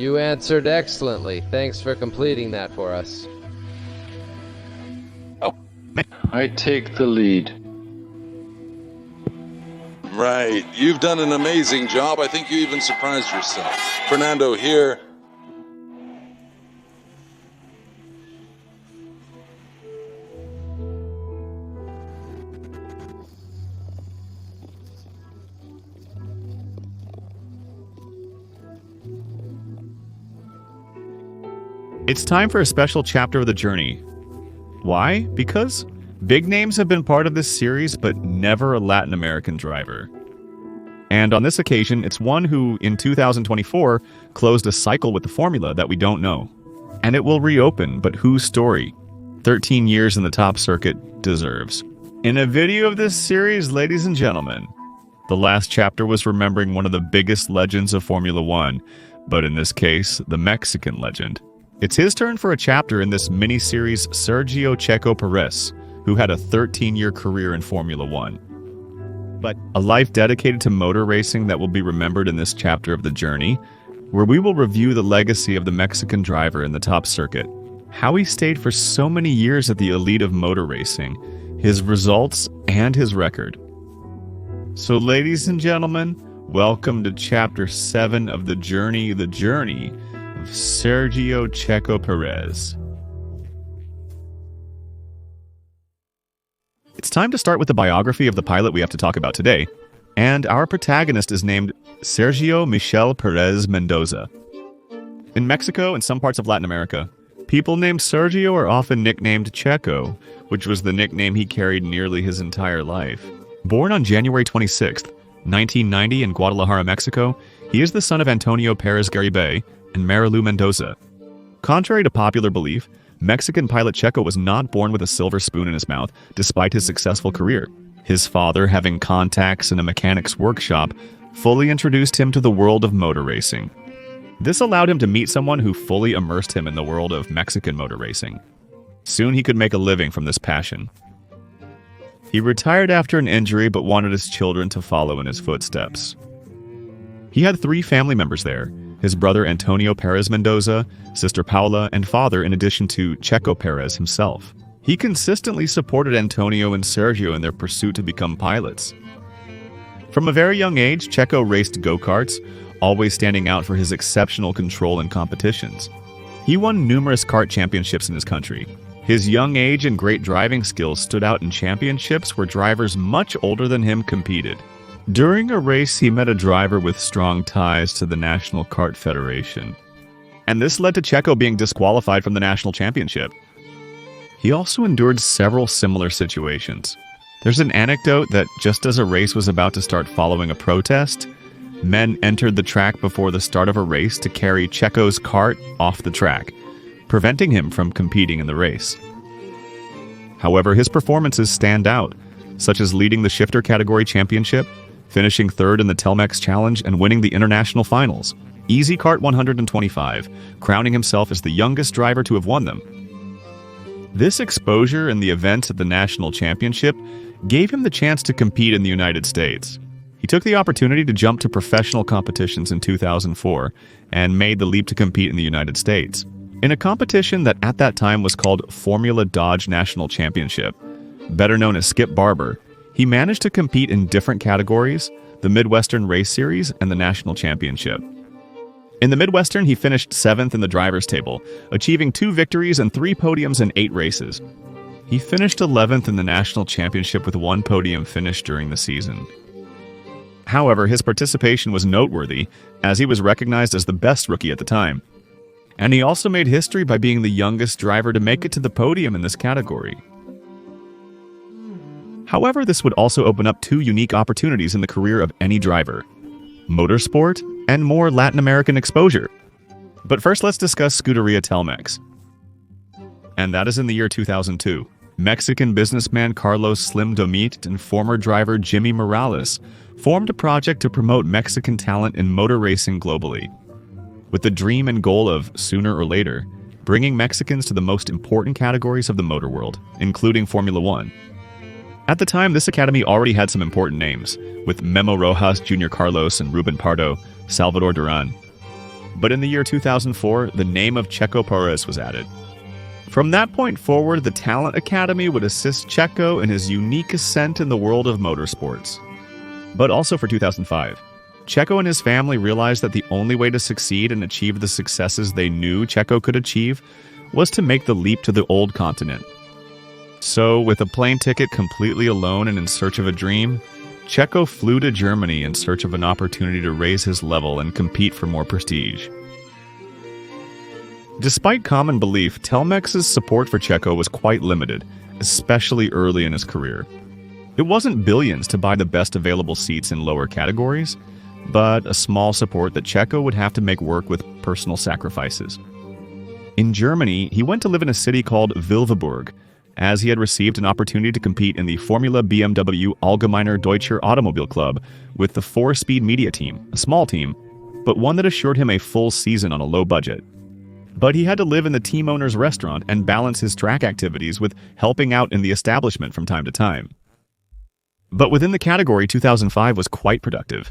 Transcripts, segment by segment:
You answered excellently. Thanks for completing that for us. I take the lead. Right. You've done an amazing job. I think you even surprised yourself. Fernando here. It's time for a special chapter of the journey. Why? Because big names have been part of this series, but never a Latin American driver. And on this occasion, it's one who, in 2024, closed a cycle with the formula that we don't know. And it will reopen, but whose story 13 years in the top circuit deserves. In a video of this series, ladies and gentlemen, the last chapter was remembering one of the biggest legends of Formula One, but in this case, the Mexican legend. It's his turn for a chapter in this mini-series, Sergio Checo Perez, who had a 13-year career in Formula One. But a life dedicated to motor racing that will be remembered in this chapter of the journey, where we will review the legacy of the Mexican driver in the top circuit, how he stayed for so many years at the elite of motor racing, his results, and his record. So ladies and gentlemen, welcome to Chapter 7 of the journey of Sergio Checo Perez. It's time to start with the biography of the pilot we have to talk about today, and our protagonist is named Sergio Michel Perez Mendoza. In Mexico and some parts of Latin America, people named Sergio are often nicknamed Checo, which was the nickname he carried nearly his entire life. Born on January 26, 1990 in Guadalajara, Mexico, he is the son of Antonio Perez Garibay and Marilu Mendoza. Contrary to popular belief, Mexican pilot Checo was not born with a silver spoon in his mouth, despite his successful career. His father, having contacts in a mechanic's workshop, fully introduced him to the world of motor racing. This allowed him to meet someone who fully immersed him in the world of Mexican motor racing. Soon he could make a living from this passion. He retired after an injury but wanted his children to follow in his footsteps. He had 3 family members there: his brother Antonio Perez Mendoza, sister Paula, and father, in addition to Checo Perez himself. He consistently supported Antonio and Sergio in their pursuit to become pilots. From a very young age, Checo raced go-karts, always standing out for his exceptional control in competitions. He won numerous kart championships in his country. His young age and great driving skills stood out in championships where drivers much older than him competed. During a race, he met a driver with strong ties to the National Kart Federation, and this led to Checo being disqualified from the national championship. He also endured several similar situations. There's an anecdote that just as a race was about to start following a protest, men entered the track before the start of a race to carry Checo's kart off the track, preventing him from competing in the race. However, his performances stand out, such as leading the shifter category championship, finishing 3rd in the Telmex Challenge, and winning the international finals, Easy Kart 125, crowning himself as the youngest driver to have won them. This exposure in the events at the national championship gave him the chance to compete in the United States. He took the opportunity to jump to professional competitions in 2004 and made the leap to compete in the United States. In a competition that at that time was called Formula Dodge National Championship, better known as Skip Barber, he managed to compete in different categories, the Midwestern Race Series and the National Championship. In the Midwestern, he finished 7th in the driver's table, achieving 2 victories and 3 podiums in 8 races. He finished 11th in the National Championship with 1 podium finish during the season. However, his participation was noteworthy, as he was recognized as the best rookie at the time. And he also made history by being the youngest driver to make it to the podium in this category. However, this would also open up 2 unique opportunities in the career of any driver: motorsport and more Latin American exposure. But first, let's discuss Scuderia Telmex. And that is in the year 2002. Mexican businessman Carlos Slim Domit and former driver Jimmy Morales formed a project to promote Mexican talent in motor racing globally, with the dream and goal of, sooner or later, bringing Mexicans to the most important categories of the motor world, including Formula One. At the time, this academy already had some important names, with Memo Rojas, Junior Carlos, and Ruben Pardo, Salvador Duran. But in the year 2004, the name of Checo Perez was added. From that point forward, the Talent Academy would assist Checo in his unique ascent in the world of motorsports. But also for 2005, Checo and his family realized that the only way to succeed and achieve the successes they knew Checo could achieve was to make the leap to the old continent. So, with a plane ticket completely alone and in search of a dream, Checo flew to Germany in search of an opportunity to raise his level and compete for more prestige. Despite common belief, Telmex's support for Checo was quite limited, especially early in his career. It wasn't billions to buy the best available seats in lower categories, but a small support that Checo would have to make work with personal sacrifices. In Germany, he went to live in a city called Vilvoburg, as he had received an opportunity to compete in the Formula BMW Allgemeiner Deutscher Automobil Club with the 4-speed media team, a small team, but one that assured him a full season on a low budget. But he had to live in the team owner's restaurant and balance his track activities with helping out in the establishment from time to time. But within the category, 2005 was quite productive.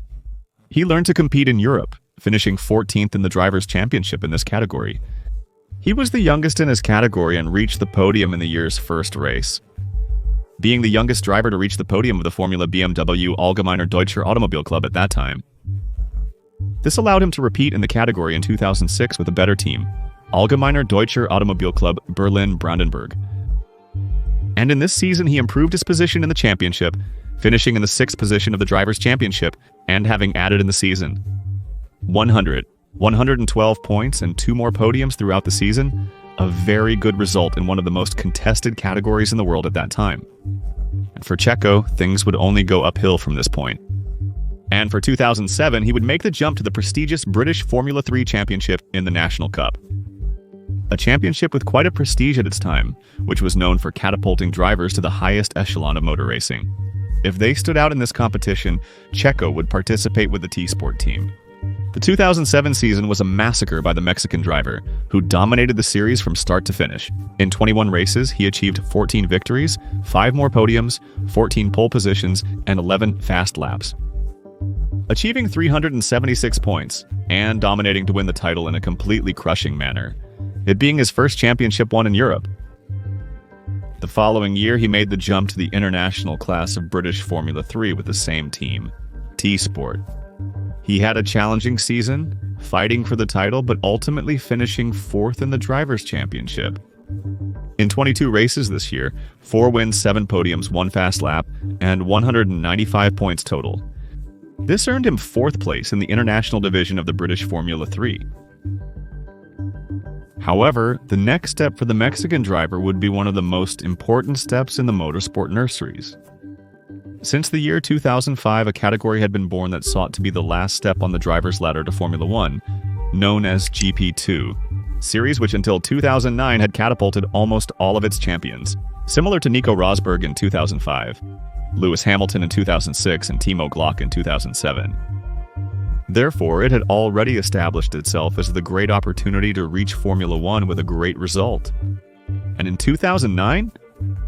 He learned to compete in Europe, finishing 14th in the Drivers' Championship in this category. He was the youngest in his category and reached the podium in the year's first race. Being the youngest driver to reach the podium of the Formula BMW Allgemeiner Deutscher Automobil Club at that time. This allowed him to repeat in the category in 2006 with a better team, Allgemeiner Deutscher Automobil Club Berlin-Brandenburg. And in this season, he improved his position in the championship, finishing in the 6th position of the Drivers' Championship and having added in the season 112 points and 2 more podiums throughout the season, a very good result in one of the most contested categories in the world at that time. And for Checo, things would only go uphill from this point. And for 2007, he would make the jump to the prestigious British Formula 3 Championship in the National Cup. A championship with quite a prestige at its time, which was known for catapulting drivers to the highest echelon of motor racing. If they stood out in this competition, Checo would participate with the T-Sport team. The 2007 season was a massacre by the Mexican driver, who dominated the series from start to finish. In 21 races, he achieved 14 victories, 5 more podiums, 14 pole positions, and 11 fast laps. Achieving 376 points, and dominating to win the title in a completely crushing manner, it being his first championship won in Europe. The following year, he made the jump to the international class of British Formula 3 with the same team, T-Sport. He had a challenging season, fighting for the title, but ultimately finishing 4th in the Drivers' Championship. In 22 races this year, 4 wins, 7 podiums, 1 fast lap, and 195 points total. This earned him 4th place in the international division of the British Formula 3. However, the next step for the Mexican driver would be one of the most important steps in the motorsport nurseries. Since the year 2005, a category had been born that sought to be the last step on the driver's ladder to Formula 1, known as GP2, series which until 2009 had catapulted almost all of its champions, similar to Nico Rosberg in 2005, Lewis Hamilton in 2006, and Timo Glock in 2007. Therefore, it had already established itself as the great opportunity to reach Formula 1 with a great result. And in 2009,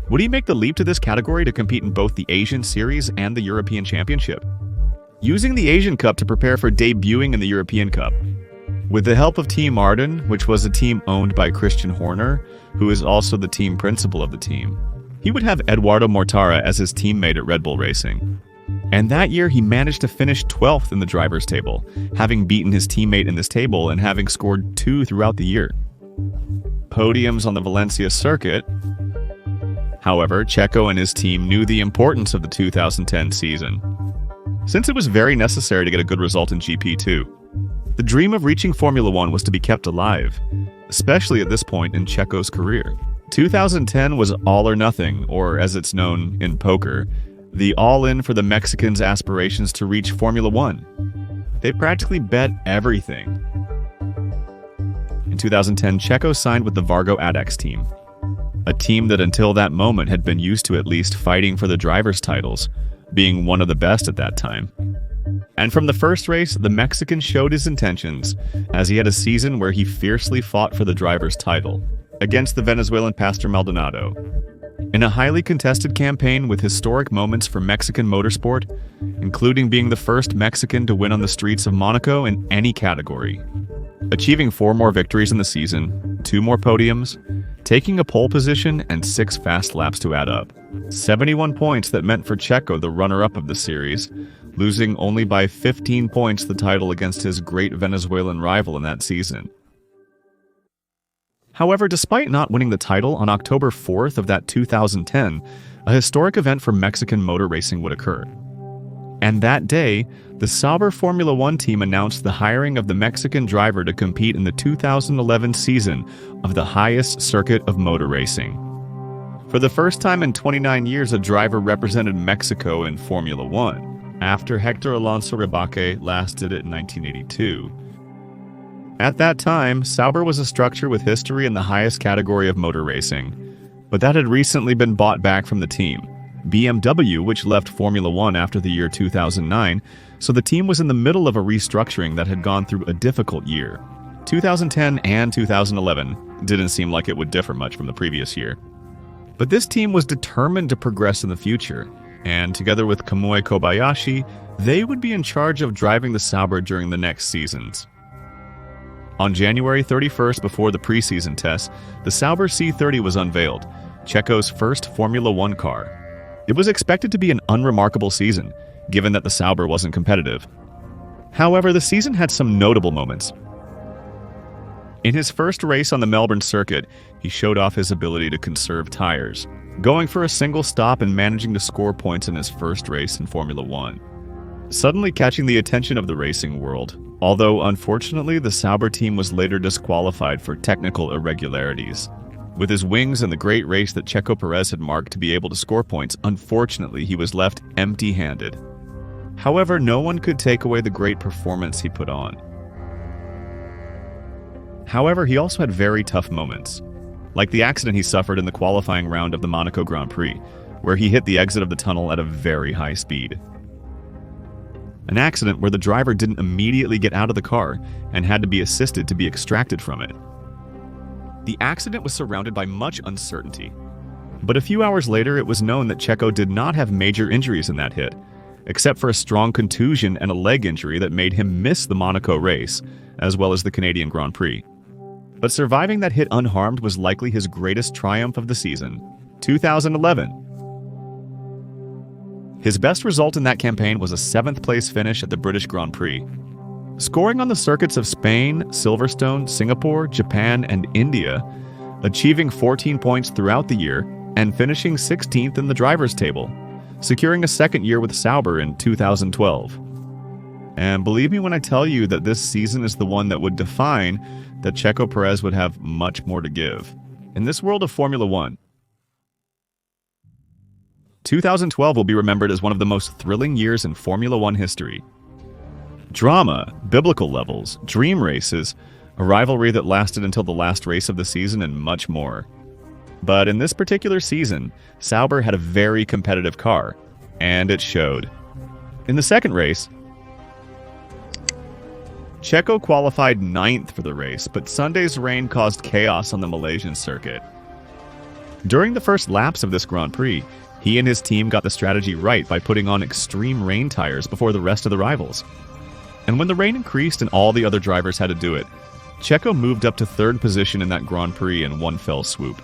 would he make the leap to this category to compete in both the Asian Series and the European Championship? Using the Asian Cup to prepare for debuting in the European Cup. With the help of Team Arden, which was a team owned by Christian Horner, who is also the team principal of the team, he would have Eduardo Mortara as his teammate at Red Bull Racing. And that year, he managed to finish 12th in the drivers' table, having beaten his teammate in this table and having scored 2 throughout the year. Podiums on the Valencia circuit. However, Checo and his team knew the importance of the 2010 season, since it was very necessary to get a good result in GP2. The dream of reaching Formula 1 was to be kept alive, especially at this point in Checo's career. 2010 was all or nothing, or as it's known in poker, the all-in for the Mexicans' aspirations to reach Formula 1. They practically bet everything. In 2010, Checo signed with the Vargo Adex team, a team that until that moment had been used to at least fighting for the drivers' titles, being one of the best at that time. And from the first race, the Mexican showed his intentions, as he had a season where he fiercely fought for the driver's title, against the Venezuelan Pastor Maldonado. In a highly contested campaign with historic moments for Mexican motorsport, including being the first Mexican to win on the streets of Monaco in any category. achieving 4 more victories in the season, 2 more podiums, taking a pole position, and 6 fast laps to add up. 71 points that meant for Checo the runner-up of the series, losing only by 15 points the title against his great Venezuelan rival in that season. However, despite not winning the title on October 4th of that 2010, a historic event for Mexican motor racing would occur. And that day, the Sauber Formula One team announced the hiring of the Mexican driver to compete in the 2011 season of the highest circuit of motor racing. For the first time in 29 years, a driver represented Mexico in Formula One, after Hector Alonso Rebaque last did it in 1982. At that time, Sauber was a structure with history in the highest category of motor racing, but that had recently been bought back from the team. BMW, which left Formula One after the year 2009, so the team was in the middle of a restructuring that had gone through a difficult year. 2010 and 2011 didn't seem like it would differ much from the previous year. But this team was determined to progress in the future, and together with Kamui Kobayashi, they would be in charge of driving the Sauber during the next seasons. On January 31st, before the preseason tests, the Sauber C30 was unveiled, Checo's first Formula One car. It was expected to be an unremarkable season, given that the Sauber wasn't competitive. However, the season had some notable moments. In his first race on the Melbourne circuit, he showed off his ability to conserve tires, going for a single stop and managing to score points in his first race in Formula One, suddenly catching the attention of the racing world, although unfortunately the Sauber team was later disqualified for technical irregularities. With his wings and the great race that Checo Perez had marked to be able to score points, unfortunately he was left empty-handed. However, no one could take away the great performance he put on. However, he also had very tough moments, like the accident he suffered in the qualifying round of the Monaco Grand Prix, where he hit the exit of the tunnel at a very high speed. An accident where the driver didn't immediately get out of the car and had to be assisted to be extracted from it. The accident was surrounded by much uncertainty, but a few hours later it was known that Checo did not have major injuries in that hit, except for a strong contusion and a leg injury that made him miss the Monaco race, as well as the Canadian Grand Prix. But surviving that hit unharmed was likely his greatest triumph of the season, 2011. His best result in that campaign was a 7th place finish at the British Grand Prix. Scoring on the circuits of Spain, Silverstone, Singapore, Japan, and India, achieving 14 points throughout the year, and finishing 16th in the driver's table, securing a second year with Sauber in 2012. And believe me when I tell you that this season is the one that would define that Checo Perez would have much more to give. In this world of Formula One, 2012 will be remembered as one of the most thrilling years in Formula One history. Drama, biblical levels, dream races, a rivalry that lasted until the last race of the season, and much more. But in this particular season, Sauber had a very competitive car, and it showed. In the second race, Checo qualified 9th for the race, but Sunday's rain caused chaos on the Malaysian circuit. During the first laps of this Grand Prix, he and his team got the strategy right by putting on extreme rain tires before the rest of the rivals. And when the rain increased and all the other drivers had to do it, Checo moved up to 3rd position in that Grand Prix in one fell swoop.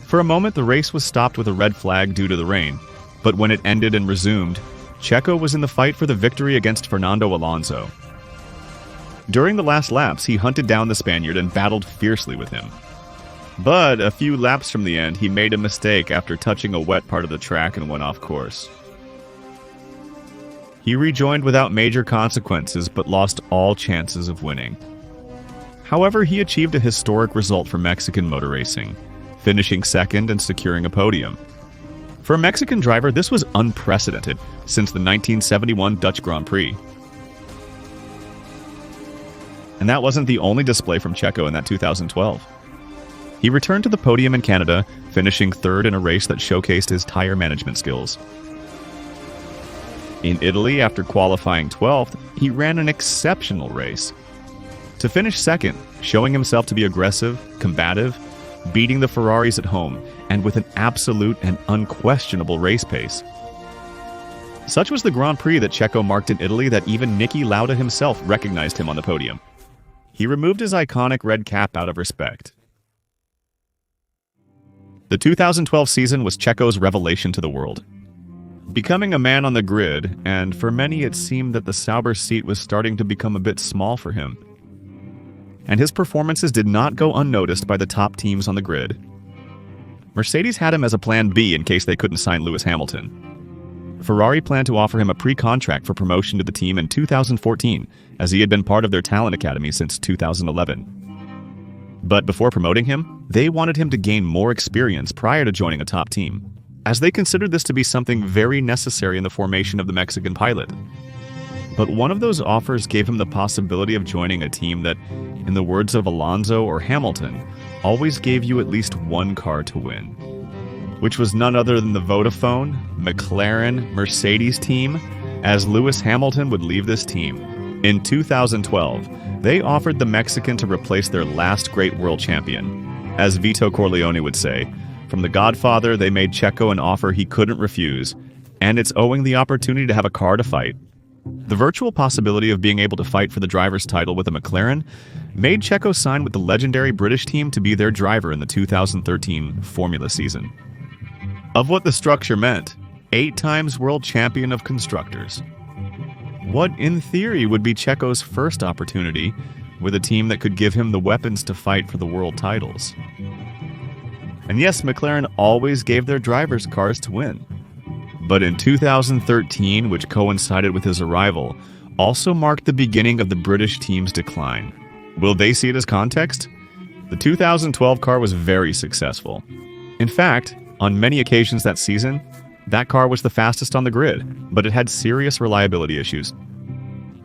For a moment, the race was stopped with a red flag due to the rain, but when it ended and resumed, Checo was in the fight for the victory against Fernando Alonso. During the last laps, he hunted down the Spaniard and battled fiercely with him. But a few laps from the end, he made a mistake after touching a wet part of the track and went off course. He rejoined without major consequences, but lost all chances of winning. However, he achieved a historic result for Mexican motor racing, finishing 2nd and securing a podium. For a Mexican driver, this was unprecedented since the 1971 Dutch Grand Prix. And that wasn't the only display from Checo in that 2012. He returned to the podium in Canada, finishing 3rd in a race that showcased his tire management skills. In Italy, after qualifying 12th, he ran an exceptional race. To finish 2nd, showing himself to be aggressive, combative, beating the Ferraris at home, and with an absolute and unquestionable race pace. Such was the Grand Prix that Checo marked in Italy that even Niki Lauda himself recognized him on the podium. he removed his iconic red cap out of respect. The 2012 season was Checo's revelation to the world. Becoming a man on the grid, and for many it seemed that the Sauber seat was starting to become a bit small for him. And his performances did not go unnoticed by the top teams on the grid. Mercedes had him as a plan B in case they couldn't sign Lewis Hamilton. Ferrari planned to offer him a pre-contract for promotion to the team in 2014, as he had been part of their talent academy since 2011. But before promoting him, they wanted him to gain more experience prior to joining a top team, as they considered this to be something very necessary in the formation of the Mexican pilot. But one of those offers gave him the possibility of joining a team that, in the words of Alonso or Hamilton, always gave you at least one car to win, which was none other than the Vodafone, McLaren, Mercedes team, as Lewis Hamilton would leave this team. In 2012, they offered the Mexican to replace their last great world champion. As Vito Corleone would say, from The Godfather, they made Checo an offer he couldn't refuse, and it's owing the opportunity to have a car to fight. The virtual possibility of being able to fight for the driver's title with a McLaren made Checo sign with the legendary British team to be their driver in the 2013 Formula season. Of what the structure meant, 8 times world champion of constructors. What, in theory, would be Checo's first opportunity with a team that could give him the weapons to fight for the world titles. And yes, McLaren always gave their drivers cars to win. But in 2013, which coincided with his arrival, also marked the beginning of the British team's decline. Will they see it as context? The 2012 car was very successful. In fact, on many occasions that season, that car was the fastest on the grid, but it had serious reliability issues.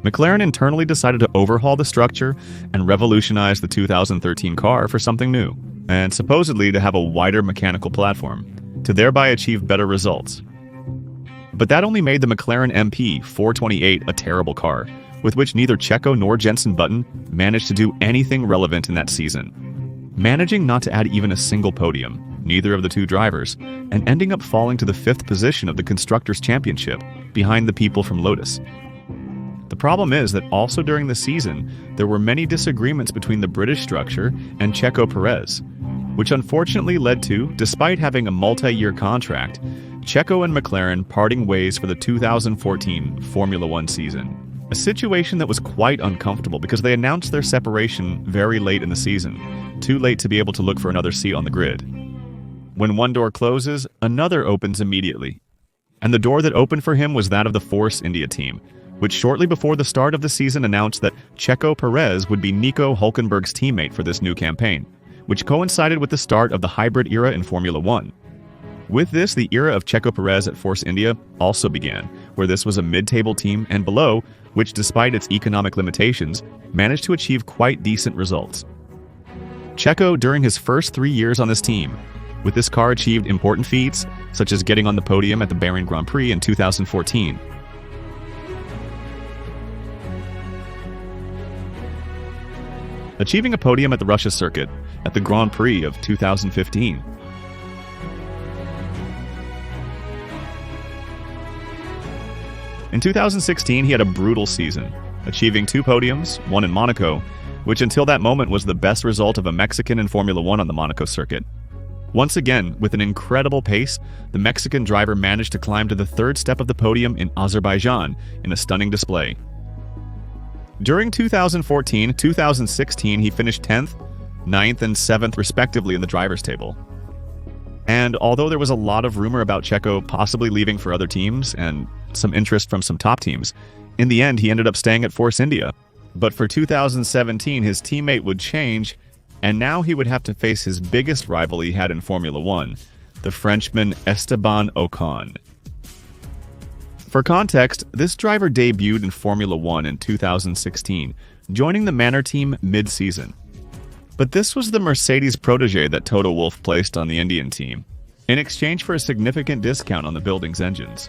McLaren internally decided to overhaul the structure and revolutionize the 2013 car for something new, and supposedly to have a wider mechanical platform, to thereby achieve better results. But that only made the McLaren MP 428 a terrible car, with which neither Checo nor Jenson Button managed to do anything relevant in that season. Managing not to add even a single podium, neither of the two drivers, and ending up falling to the 5th position of the Constructors' Championship, behind the people from Lotus. The problem is that also during the season, there were many disagreements between the British structure and Checo Perez, which unfortunately led to, despite having a multi-year contract, Checo and McLaren parting ways for the 2014 Formula One season. A situation that was quite uncomfortable because they announced their separation very late in the season, too late to be able to look for another seat on the grid. When one door closes, another opens immediately. And the door that opened for him was that of the Force India team, which shortly before the start of the season announced that Checo Perez would be Nico Hülkenberg's teammate for this new campaign, which coincided with the start of the hybrid era in Formula One. With this, the era of Checo Perez at Force India also began, where this was a mid-table team and below, which despite its economic limitations, managed to achieve quite decent results. Checo, during his first 3 years on this team, with this car achieved important feats, such as getting on the podium at the Bahrain Grand Prix in 2014. Achieving a podium at the Russia circuit at the Grand Prix of 2015. In 2016, he had a brutal season, achieving 2 podiums, one in Monaco, which until that moment was the best result of a Mexican in Formula One on the Monaco circuit. Once again, with an incredible pace, the Mexican driver managed to climb to the 3rd step of the podium in Azerbaijan in a stunning display. During 2014-2016, he finished 10th, 9th, and 7th respectively in the driver's table. And although there was a lot of rumor about Checo possibly leaving for other teams and some interest from some top teams, in the end he ended up staying at Force India. But for 2017, his teammate would change, and now he would have to face his biggest rival he had in Formula One, the Frenchman Esteban Ocon. For context, this driver debuted in Formula One in 2016, joining the Manor team mid-season. But this was the Mercedes protege that Toto Wolff placed on the Indian team, in exchange for a significant discount on the building's engines.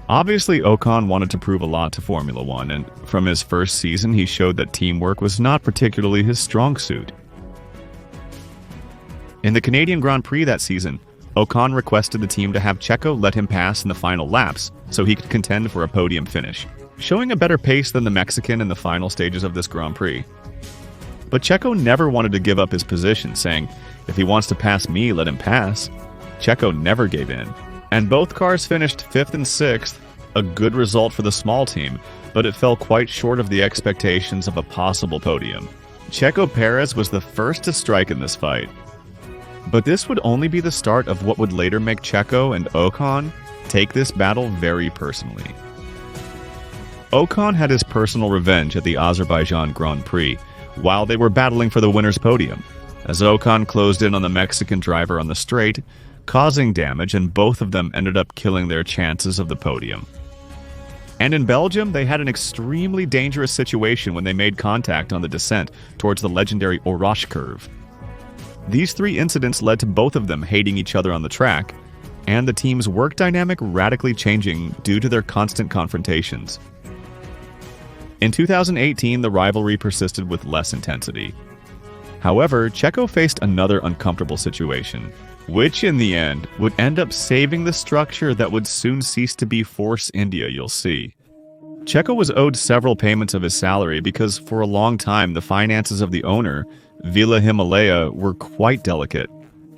Obviously, Ocon wanted to prove a lot to Formula One, and from his first season he showed that teamwork was not particularly his strong suit. In the Canadian Grand Prix that season, Ocon requested the team to have Checo let him pass in the final laps so he could contend for a podium finish, showing a better pace than the Mexican in the final stages of this Grand Prix. But Checo never wanted to give up his position, saying, "If he wants to pass me, let him pass." Checo never gave in. And both cars finished 5th and 6th, a good result for the small team, but it fell quite short of the expectations of a possible podium. Checo Perez was the first to strike in this fight. But this would only be the start of what would later make Checo and Ocon take this battle very personally. Ocon had his personal revenge at the Azerbaijan Grand Prix while they were battling for the winner's podium, as Ocon closed in on the Mexican driver on the straight, causing damage, and both of them ended up killing their chances of the podium. And in Belgium, they had an extremely dangerous situation when they made contact on the descent towards the legendary Oroche curve. These 3 incidents led to both of them hating each other on the track, and the team's work dynamic radically changing due to their constant confrontations. In 2018, the rivalry persisted with less intensity. However, Checo faced another uncomfortable situation, which in the end would end up saving the structure that would soon cease to be Force India, you'll see. Checo was owed several payments of his salary because for a long time the finances of the owner, Villa Himalaya, were quite delicate,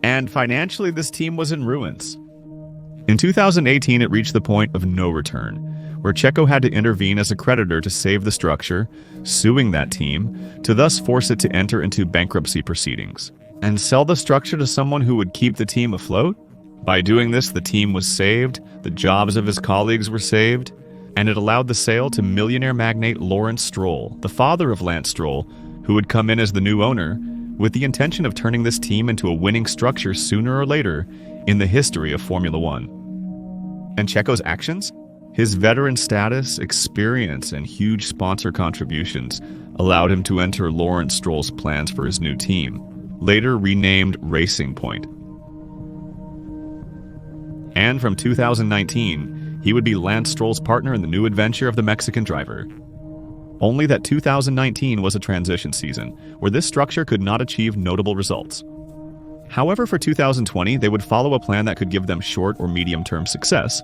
and financially this team was in ruins. In 2018, it reached the point of no return, where Checo had to intervene as a creditor to save the structure, suing that team, to thus force it to enter into bankruptcy proceedings, and sell the structure to someone who would keep the team afloat. By doing this, the team was saved, the jobs of his colleagues were saved, and it allowed the sale to millionaire magnate Lawrence Stroll, the father of Lance Stroll, who would come in as the new owner, with the intention of turning this team into a winning structure sooner or later in the history of Formula One. And Checo's actions? His veteran status, experience, and huge sponsor contributions allowed him to enter Lawrence Stroll's plans for his new team, later renamed Racing Point. And from 2019, he would be Lance Stroll's partner in the new adventure of the Mexican driver. Only that 2019 was a transition season, where this structure could not achieve notable results. However, for 2020, they would follow a plan that could give them short or medium-term success,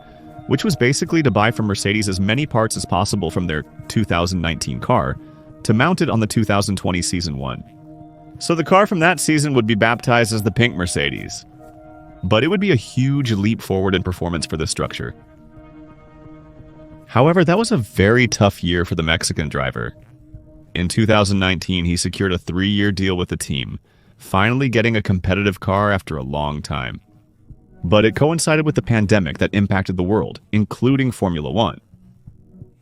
which was basically to buy from Mercedes as many parts as possible from their 2019 car to mount it on the 2020 Season 1. So the car from that season would be baptized as the Pink Mercedes. But it would be a huge leap forward in performance for this structure. However, that was a very tough year for the Mexican driver. In 2019, he secured a 3-year deal with the team, finally getting a competitive car after a long time. But it coincided with the pandemic that impacted the world, including Formula One.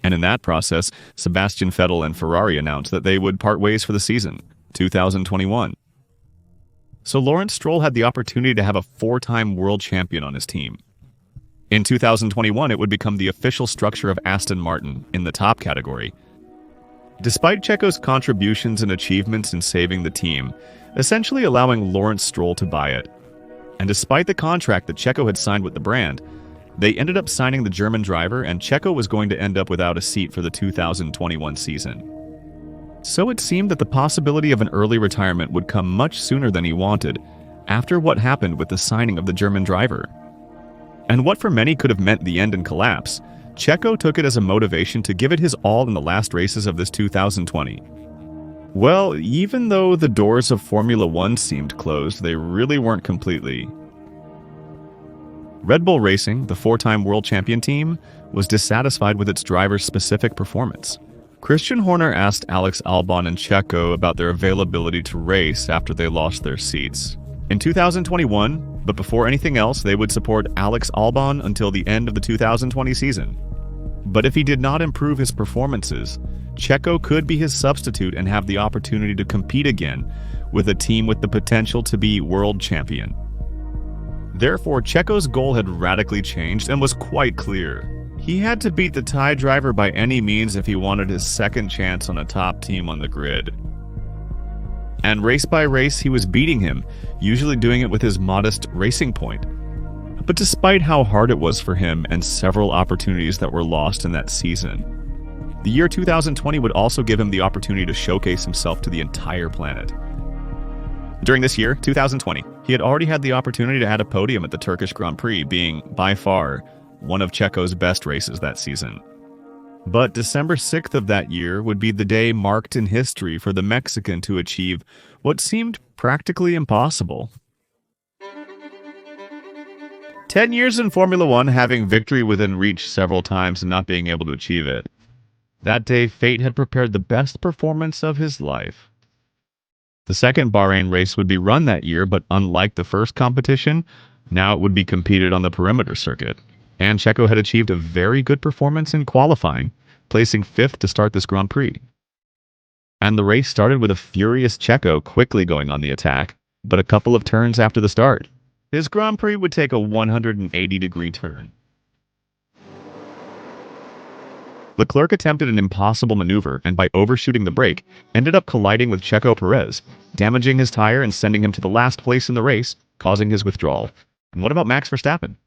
And in that process, Sebastian Vettel and Ferrari announced that they would part ways for the season, 2021. So Lawrence Stroll had the opportunity to have a 4-time world champion on his team. In 2021, it would become the official structure of Aston Martin in the top category. Despite Checo's contributions and achievements in saving the team, essentially allowing Lawrence Stroll to buy it, and despite the contract that Checo had signed with the brand, they ended up signing the German driver, and Checo was going to end up without a seat for the 2021 season. So it seemed that the possibility of an early retirement would come much sooner than he wanted, after what happened with the signing of the German driver. And what for many could have meant the end and collapse, Checo took it as a motivation to give it his all in the last races of this 2020. Well, even though the doors of Formula One seemed closed, they really weren't completely. Red Bull Racing, the 4-time world champion team, was dissatisfied with its driver's specific performance. Christian Horner asked Alex Albon and Checo about their availability to race after they lost their seats. In 2021, but before anything else, they would support Alex Albon until the end of the 2020 season. But if he did not improve his performances, Checo could be his substitute and have the opportunity to compete again with a team with the potential to be world champion. Therefore, Checo's goal had radically changed and was quite clear. He had to beat the Thai driver by any means if he wanted his second chance on a top team on the grid. And race by race, he was beating him, usually doing it with his modest Racing Point. But despite how hard it was for him and several opportunities that were lost in that season, the year 2020 would also give him the opportunity to showcase himself to the entire planet. During this year, 2020, he had already had the opportunity to add a podium at the Turkish Grand Prix, being, by far, one of Checo's best races that season. But December 6th of that year would be the day marked in history for the Mexican to achieve what seemed practically impossible. 10 years in Formula One, having victory within reach several times and not being able to achieve it. That day, fate had prepared the best performance of his life. The second Bahrain race would be run that year, but unlike the first competition, now it would be competed on the perimeter circuit. And Checo had achieved a very good performance in qualifying, placing 5th to start this Grand Prix. And the race started with a furious Checo quickly going on the attack, but a couple of turns after the start, his Grand Prix would take a 180-degree turn. Leclerc attempted an impossible maneuver and by overshooting the brake, ended up colliding with Checo Perez, damaging his tire and sending him to the last place in the race, causing his withdrawal. And what about Max Verstappen?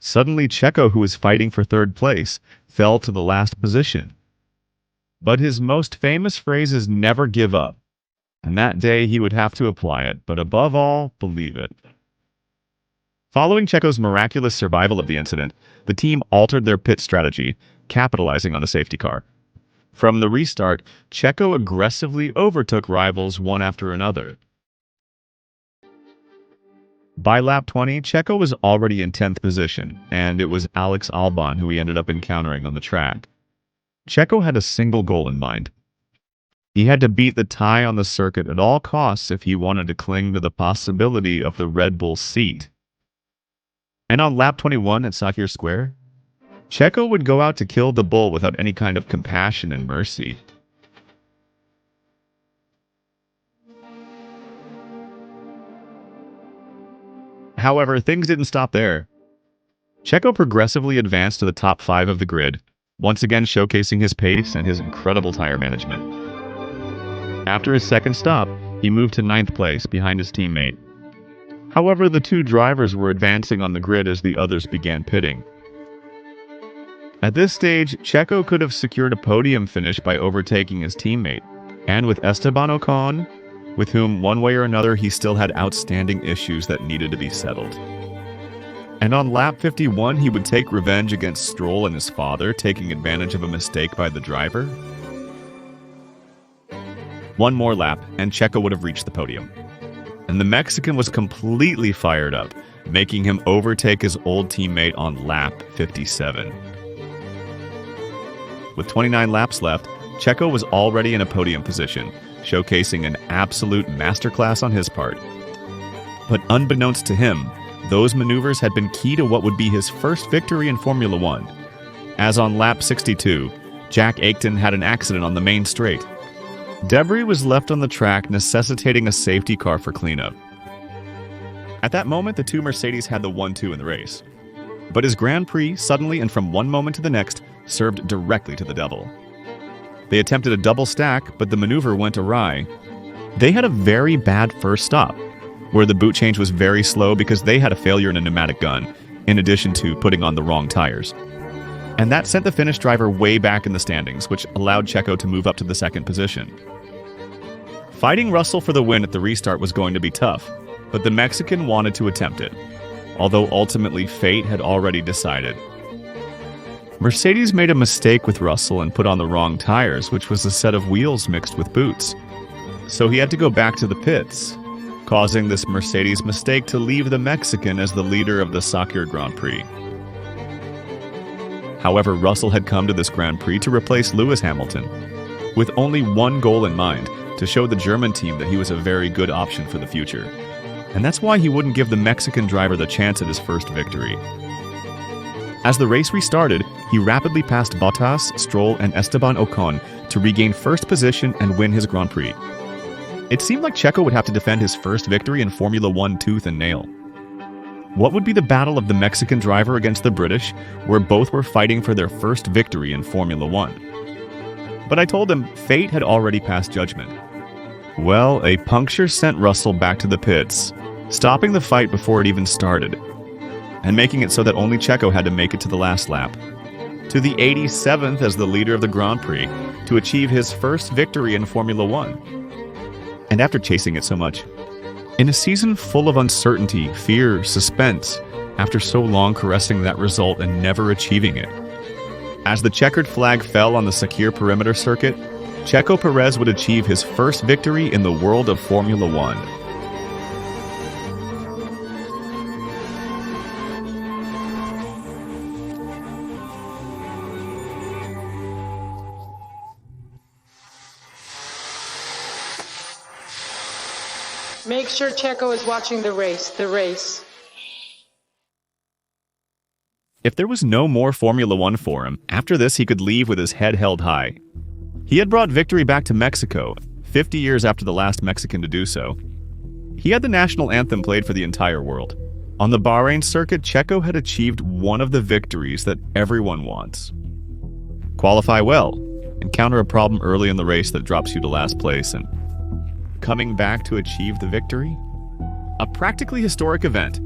Suddenly Checo, who was fighting for 3rd place, fell to the last position. But his most famous phrase is never give up. And that day he would have to apply it, but above all, believe it. Following Checo's miraculous survival of the incident, the team altered their pit strategy, capitalizing on the safety car. From the restart, Checo aggressively overtook rivals one after another. By lap 20, Checo was already in 10th position, and it was Alex Albon who he ended up encountering on the track. Checo had a single goal in mind. He had to beat the tie on the circuit at all costs if he wanted to cling to the possibility of the Red Bull seat. And on lap 21 at Sakir Square, Checo would go out to kill the bull without any kind of compassion and mercy. However, things didn't stop there. Checo progressively advanced to the top 5 of the grid, once again showcasing his pace and his incredible tire management. After his second stop, he moved to 9th place behind his teammate. However, the two drivers were advancing on the grid as the others began pitting. At this stage, Checo could have secured a podium finish by overtaking his teammate, and with Esteban Ocon, with whom one way or another he still had outstanding issues that needed to be settled. And on lap 51, he would take revenge against Stroll and his father, taking advantage of a mistake by the driver. One more lap, and Checo would have reached the podium. And the Mexican was completely fired up, making him overtake his old teammate on lap 57. With 29 laps left, Checo was already in a podium position, showcasing an absolute masterclass on his part. But unbeknownst to him, those maneuvers had been key to what would be his first victory in Formula One. As on lap 62, Jack Aitken had an accident on the main straight. Debris was left on the track, necessitating a safety car for cleanup. At that moment, the two Mercedes had the 1-2 in the race. But his Grand Prix, suddenly and from one moment to the next, served directly to the devil. They attempted a double stack, but the maneuver went awry. They had a very bad first stop, where the boot change was very slow because they had a failure in a pneumatic gun, in addition to putting on the wrong tires. And that sent the Finnish driver way back in the standings, which allowed Checo to move up to the 2nd position. Fighting Russell for the win at the restart was going to be tough, but the Mexican wanted to attempt it, although ultimately fate had already decided. Mercedes made a mistake with Russell and put on the wrong tires, which was a set of wheels mixed with boots. So he had to go back to the pits, causing this Mercedes mistake to leave the Mexican as the leader of the Sakir Grand Prix. However, Russell had come to this Grand Prix to replace Lewis Hamilton, with only one goal in mind, to show the German team that he was a very good option for the future. And that's why he wouldn't give the Mexican driver the chance at his first victory. As the race restarted, he rapidly passed Bottas, Stroll, and Esteban Ocon to regain first position and win his Grand Prix. It seemed like Checo would have to defend his first victory in Formula One tooth and nail. What would be the battle of the Mexican driver against the British, where both were fighting for their first victory in Formula One? But I told him fate had already passed judgment. Well, a puncture sent Russell back to the pits, stopping the fight before it even started, and making it so that only Checo had to make it to the last lap, to the 87th as the leader of the Grand Prix, to achieve his first victory in Formula One. And after chasing it so much, in a season full of uncertainty, fear, suspense, after so long caressing that result and never achieving it, As the checkered flag fell on the secure perimeter circuit, Checo Perez would achieve his first victory in the world of Formula One. Make sure Checo is watching the race. If there was no more Formula One for him, after this he could leave with his head held high. He had brought victory back to Mexico, 50 years after the last Mexican to do so. He had the national anthem played for the entire world. On the Bahrain circuit, Checo had achieved one of the victories that everyone wants. Qualify well, encounter a problem early in the race that drops you to last place, and coming back to achieve the victory? A practically historic event.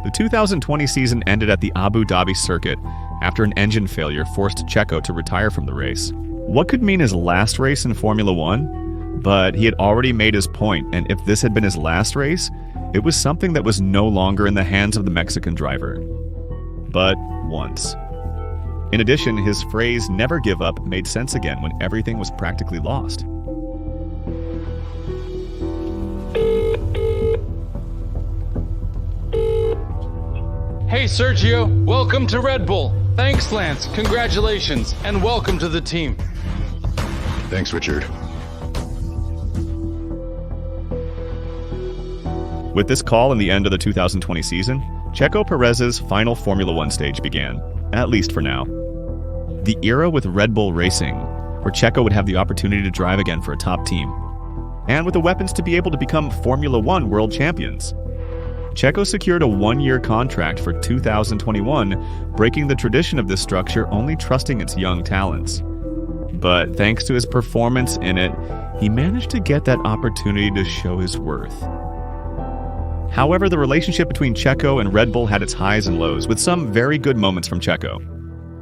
The 2020 season ended at the Abu Dhabi circuit after an engine failure forced Checo to retire from the race. What could mean his last race in Formula One? But he had already made his point, and if this had been his last race, it was something that was no longer in the hands of the Mexican driver. But once. In addition, his phrase, "never give up," made sense again when everything was practically lost. Hey Sergio, welcome to Red Bull. Thanks Lance, congratulations, and welcome to the team. Thanks, Richard. With this call and the end of the 2020 season, Checo Perez's final Formula One stage began, at least for now. The era with Red Bull Racing, where Checo would have the opportunity to drive again for a top team, and with the weapons to be able to become Formula One world champions. Checo secured a one-year contract for 2021, breaking the tradition of this structure, only trusting its young talents. But thanks to his performance in it, he managed to get that opportunity to show his worth. However, the relationship between Checo and Red Bull had its highs and lows, with some very good moments from Checo.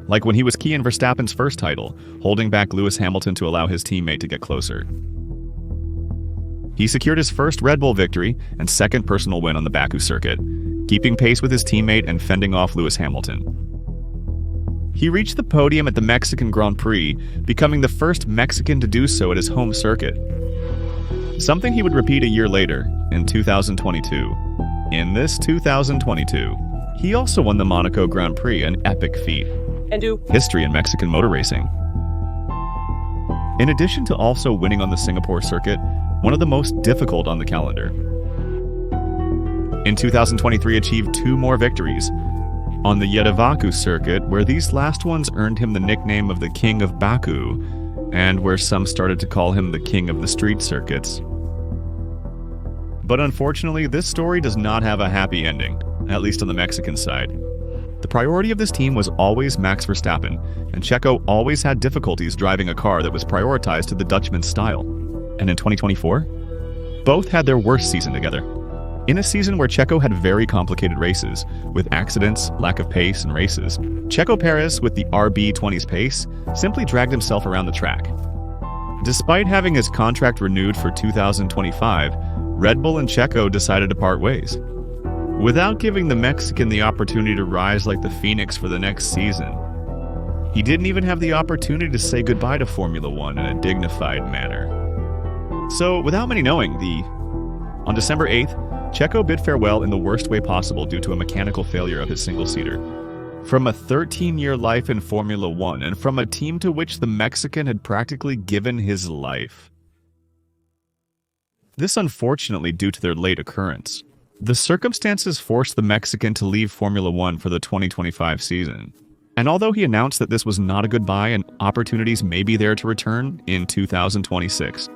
Like when he was key in Verstappen's first title, holding back Lewis Hamilton to allow his teammate to get closer. He secured his first Red Bull victory and second personal win on the Baku circuit, keeping pace with his teammate and fending off Lewis Hamilton. He reached the podium at the Mexican Grand Prix, becoming the first Mexican to do so at his home circuit. Something he would repeat a year later, in 2022. In this 2022, he also won the Monaco Grand Prix, an epic feat. History in Mexican motor racing. In addition to also winning on the Singapore circuit, one of the most difficult on the calendar. In 2023, achieved two more victories. On the Yedavaku circuit, where these last ones earned him the nickname of the King of Baku, and where some started to call him the King of the Street circuits. But unfortunately, this story does not have a happy ending, at least on the Mexican side. The priority of this team was always Max Verstappen, and Checo always had difficulties driving a car that was prioritized to the Dutchman's style. And in 2024, both had their worst season together. In a season where Checo had very complicated races, with accidents, lack of pace, and races, Checo Perez, with the RB20's pace, simply dragged himself around the track. Despite having his contract renewed for 2025, Red Bull and Checo decided to part ways. Without giving the Mexican the opportunity to rise like the Phoenix for the next season, he didn't even have the opportunity to say goodbye to Formula One in a dignified manner. So, without many knowing, on December 8th, Checo bid farewell in the worst way possible due to a mechanical failure of his single-seater. From a 13-year life in Formula One, and from a team to which the Mexican had practically given his life. This unfortunately due to their late occurrence. The circumstances forced the Mexican to leave Formula One for the 2025 season. And although he announced that this was not a goodbye and opportunities may be there to return in 2026,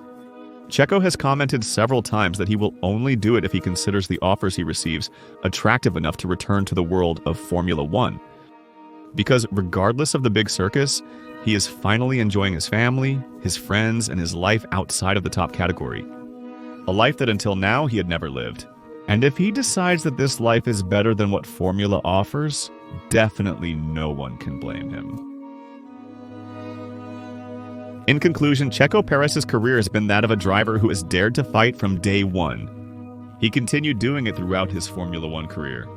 Checo has commented several times that he will only do it if he considers the offers he receives attractive enough to return to the world of Formula One. Because regardless of the big circus, he is finally enjoying his family, his friends, and his life outside of the top category. A life that until now he had never lived. And if he decides that this life is better than what Formula offers, definitely no one can blame him. In conclusion, Checo Perez's career has been that of a driver who has dared to fight from day one. He continued doing it throughout his Formula One career.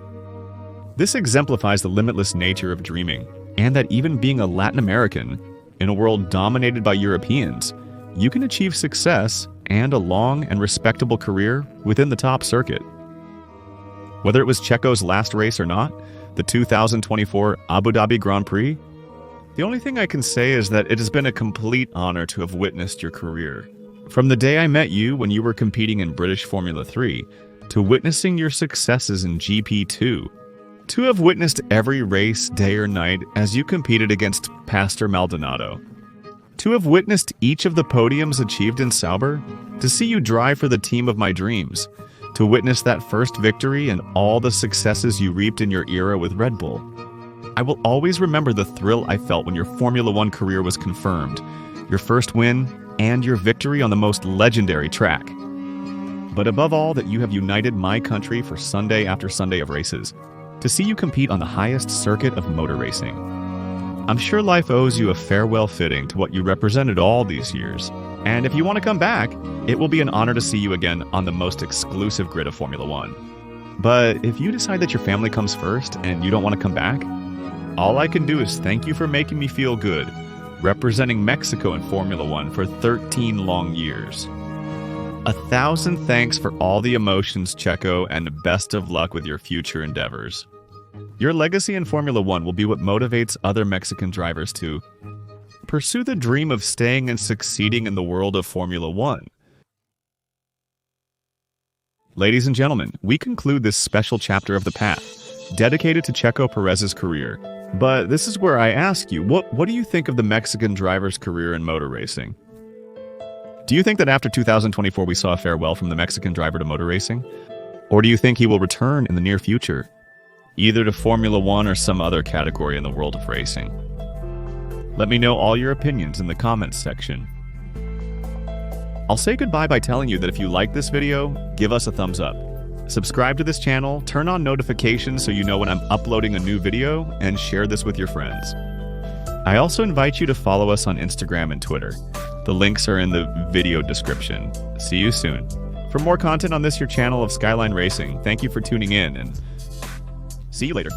This exemplifies the limitless nature of dreaming, and that even being a Latin American, in a world dominated by Europeans, you can achieve success and a long and respectable career within the top circuit. Whether it was Checo's last race or not, the 2024 Abu Dhabi Grand Prix, the only thing I can say is that it has been a complete honor to have witnessed your career. From the day I met you when you were competing in British Formula 3, to witnessing your successes in GP2, to have witnessed every race, day or night, as you competed against Pastor Maldonado, to have witnessed each of the podiums achieved in Sauber, to see you drive for the team of my dreams, to witness that first victory and all the successes you reaped in your era with Red Bull. I will always remember the thrill I felt when your Formula One career was confirmed, your first win, and your victory on the most legendary track. But above all, that you have united my country for Sunday after Sunday of races, to see you compete on the highest circuit of motor racing. I'm sure life owes you a farewell fitting to what you represented all these years, and if you want to come back, it will be an honor to see you again on the most exclusive grid of Formula One. But if you decide that your family comes first and you don't want to come back, all I can do is thank you for making me feel good, representing Mexico in Formula One for 13 long years. 1,000 thanks for all the emotions, Checo, and best of luck with your future endeavors. Your legacy in Formula One will be what motivates other Mexican drivers to pursue the dream of staying and succeeding in the world of Formula One. Ladies and gentlemen, we conclude this special chapter of the path, dedicated to Checo Perez's career. But this is where I ask you, what do you think of the Mexican driver's career in motor racing? Do you think that after 2024 we saw a farewell from the Mexican driver to motor racing? Or do you think he will return in the near future, either to Formula One or some other category in the world of racing? Let me know all your opinions in the comments section. I'll say goodbye by telling you that if you like this video, give us a thumbs up. Subscribe to this channel, turn on notifications so you know when I'm uploading a new video, and share this with your friends. I also invite you to follow us on Instagram and Twitter. The links are in the video description. See you soon. For more content on this your channel of Skyline Racing, thank you for tuning in, and see you later.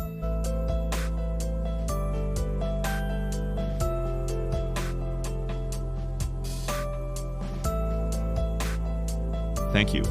Thank you.